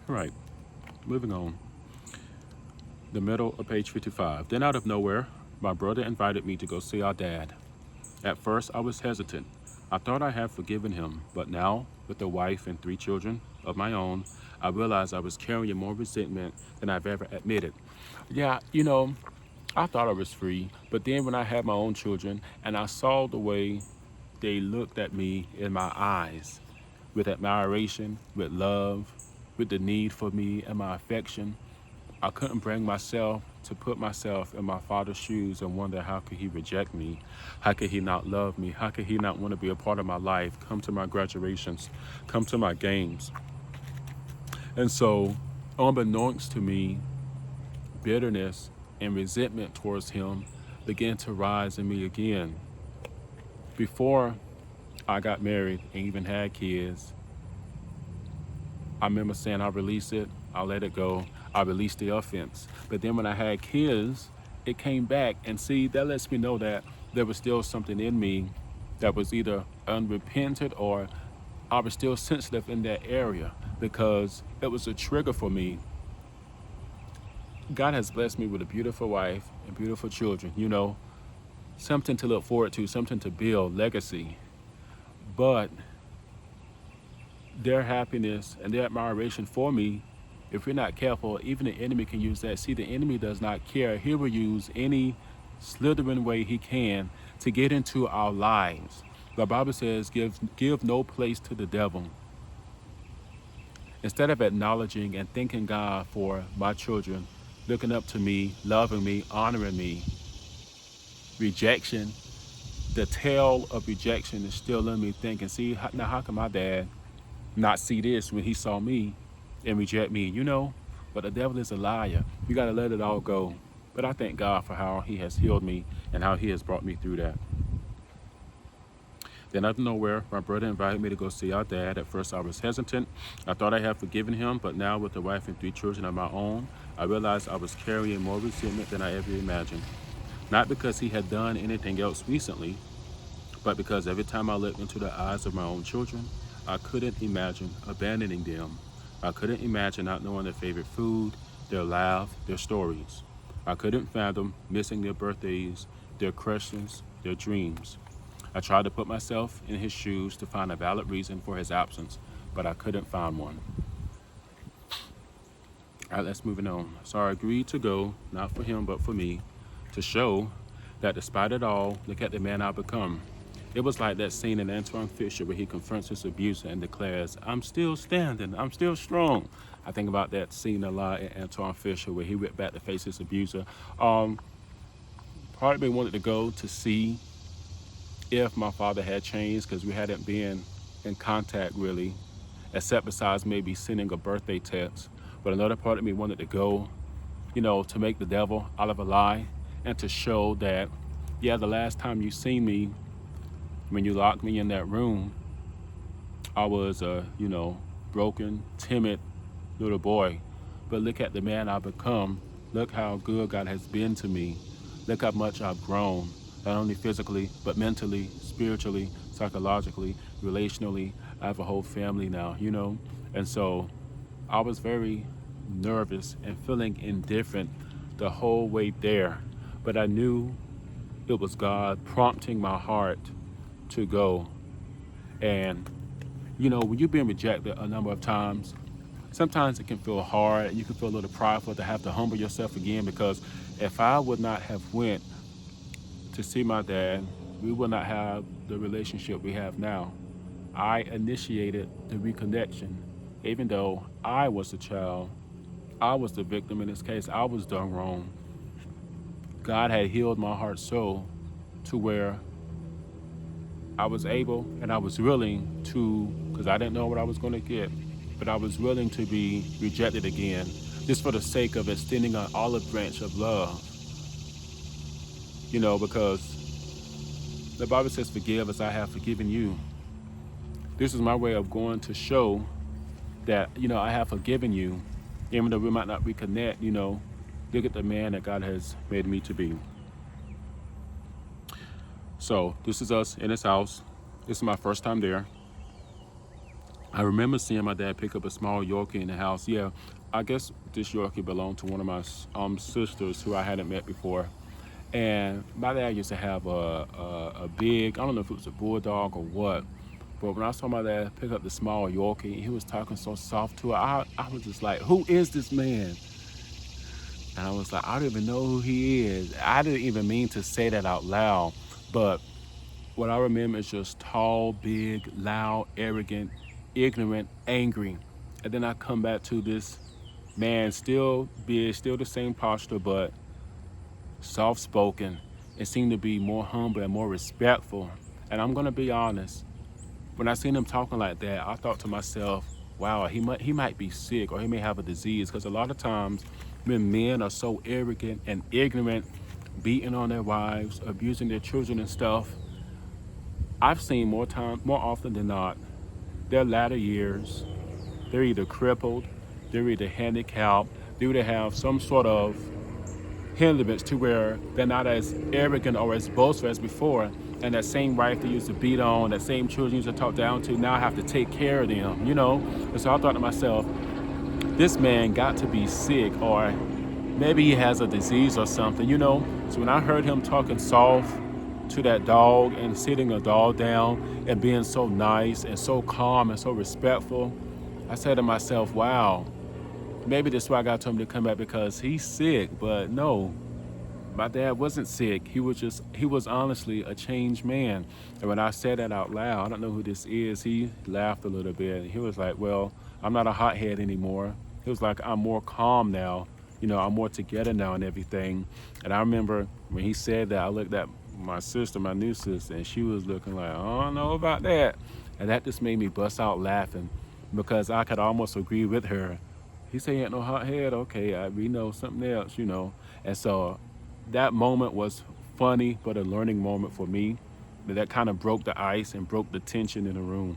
All right, moving on. The middle of page 55. Then out of nowhere, my brother invited me to go see our dad. At first, I was hesitant. I thought I had forgiven him, but now, with a wife and 3 children of my own, I realized I was carrying more resentment than I've ever admitted. Yeah, I thought I was free, but then when I had my own children and I saw the way they looked at me in my eyes, with admiration, with love, with the need for me and my affection, I couldn't bring myself to put myself in my father's shoes and wonder how could he reject me? How could he not love me? How could he not want to be a part of my life, come to my graduations, come to my games? And so, unbeknownst to me, bitterness and resentment towards him began to rise in me again. Before I got married and even had kids, I remember saying I release it, I let it go, I released the offense. But then when I had kids, it came back. And see, that lets me know that there was still something in me that was either unrepented or I was still sensitive in that area because it was a trigger for me. God has blessed me with a beautiful wife and beautiful children, something to look forward to, something to build, legacy. But their happiness and their admiration for me, if we're not careful, even the enemy can use that. See, the enemy does not care. He will use any slithering way he can to get into our lives. The Bible says, give no place to the devil. Instead of acknowledging and thanking God for my children, looking up to me, loving me, honoring me, rejection, the tail of rejection is still in me thinking, see, now how can my dad not see this when he saw me and reject me, But the devil is a liar. You got to let it all go. But I thank God for how he has healed me and how he has brought me through that. Then out of nowhere, my brother invited me to go see our dad. At first, I was hesitant. I thought I had forgiven him, but now with a wife and 3 children of my own, I realized I was carrying more resentment than I ever imagined. Not because he had done anything else recently, but because every time I looked into the eyes of my own children, I couldn't imagine abandoning them. I couldn't imagine not knowing their favorite food, their laugh, their stories. I couldn't fathom missing their birthdays, their questions, their dreams. I tried to put myself in his shoes to find a valid reason for his absence, but I couldn't find one. All right, let's move on. So I agreed to go, not for him, but for me, to show that despite it all, look at the man I've become. It was like that scene in Antoine Fisher where he confronts his abuser and declares, I'm still standing, I'm still strong. I think about that scene a lot in Antoine Fisher where he went back to face his abuser. Part of me wanted to go to see if my father had changed because we hadn't been in contact really, except besides maybe sending a birthday text. But another part of me wanted to go, to make the devil out of a lie and to show that, yeah, the last time you seen me, when you locked me in that room, I was a, broken, timid little boy. But look at the man I've become. Look how good God has been to me. Look how much I've grown, not only physically, but mentally, spiritually, psychologically, relationally. I have a whole family now, And so I was very nervous and feeling indifferent the whole way there. But I knew it was God prompting my heart to go. And, when you've been rejected a number of times, sometimes it can feel hard and you can feel a little prideful to have to humble yourself again because if I would not have went to see my dad, we would not have the relationship we have now. I initiated the reconnection, even though I was the child, I was the victim in this case, I was done wrong. God had healed my heart so to where I was able and I was willing to, because I didn't know what I was going to get, but I was willing to be rejected again, just for the sake of extending an olive branch of love, because the Bible says, forgive as I have forgiven you. This is my way of going to show that, I have forgiven you, even though we might not reconnect, look at the man that God has made me to be. So this is us in his house. This is my first time there. I remember seeing my dad pick up a small Yorkie in the house. Yeah, I guess this Yorkie belonged to one of my sisters who I hadn't met before. And my dad used to have a big, I don't know if it was a bulldog or what, but when I saw my dad pick up the small Yorkie, he was talking so soft to it. I was just like, who is this man? And I was like, I don't even know who he is. I didn't even mean to say that out loud, but what I remember is just tall, big, loud, arrogant, ignorant, angry. And then I come back to this man, still big, still the same posture, but soft spoken. It seemed to be more humble and more respectful. And I'm gonna be honest, when I seen him talking like that, I thought to myself, wow, he might be sick or he may have a disease. Because a lot of times when men are so arrogant and ignorant, beating on their wives, abusing their children and stuff, I've seen more often than not, their latter years, they're either crippled, they're either handicapped, they either have some sort of hindrance to where they're not as arrogant or as boastful as before. And that same wife they used to beat on, that same children used to talk down to, now I have to take care of them. And so I thought to myself, this man got to be sick, or maybe he has a disease or something. So when I heard him talking soft to that dog and sitting a dog down and being so nice and so calm and so respectful, I said to myself, wow, maybe that's why God told him to come back, because he's sick. But no, my dad wasn't sick. He was honestly a changed man. And when I said that out loud, I don't know who this is, he laughed a little bit. He was like, well, I'm not a hothead anymore. He was like, I'm more calm now. I'm more together now and everything. And I remember when he said that, I looked at my sister, my new sister, and she was looking like, I don't know about that. And that just made me bust out laughing, because I could almost agree with her. He said he ain't no hothead. Okay, we know something else. And so that moment was funny, but a learning moment for me. That kind of broke the ice and broke the tension in the room.